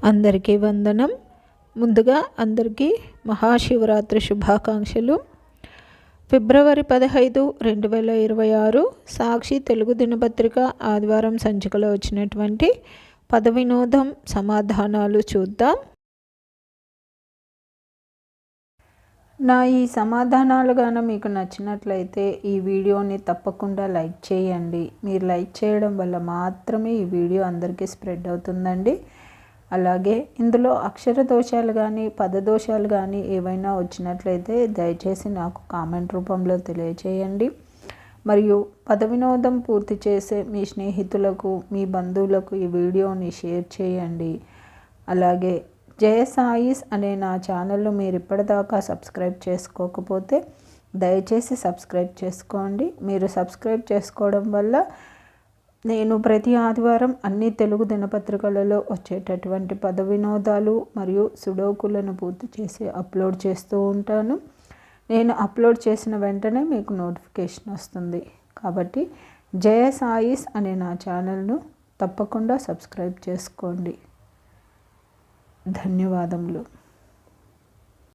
అందరికీ వందనం. ముందుగా అందరికీ మహాశివరాత్రి శుభాకాంక్షలు. ఫిబ్రవరి 15, 2026 సాక్షి తెలుగు దినపత్రిక ఆదివారం సంచికలో వచ్చినటువంటి పద వినోదం సమాధానాలు చూద్దాం. నా ఈ సమాధానాలు గాన మీకు నచ్చినట్లయితే ఈ వీడియోని తప్పకుండా లైక్ చేయండి. మీరు లైక్ చేయడం వల్ల మాత్రమే ఈ వీడియో అందరికీ స్ప్రెడ్ అవుతుందండి. అలాగే ఇందులో అక్షర దోషాలు కానీ పదదోషాలు కానీ ఏవైనా వచ్చినట్లయితే దయచేసి నాకు కామెంట్ రూపంలో తెలియచేయండి. మరియు పద వినోదం పూర్తి చేసే మీ స్నేహితులకు, మీ బంధువులకు ఈ వీడియోని షేర్ చేయండి. అలాగే జయ సాయిస్ అనే నా ఛానల్ను మీరు ఇప్పటిదాకా సబ్స్క్రైబ్ చేసుకోకపోతే దయచేసి సబ్స్క్రైబ్ చేసుకోండి. మీరు సబ్స్క్రైబ్ చేసుకోవడం వల్ల నేను ప్రతి ఆదివారం అన్ని తెలుగు దినపత్రికలలో వచ్చేటటువంటి పద వినోదాలు మరియు సుడోకులను పూర్తి చేసి అప్లోడ్ చేస్తూ ఉంటాను. నేను అప్లోడ్ చేసిన వెంటనే మీకు నోటిఫికేషన్ వస్తుంది. కాబట్టి జయ సాయిస్ అనే నా ఛానల్ను తప్పకుండా సబ్స్క్రైబ్ చేసుకోండి. ధన్యవాదములు.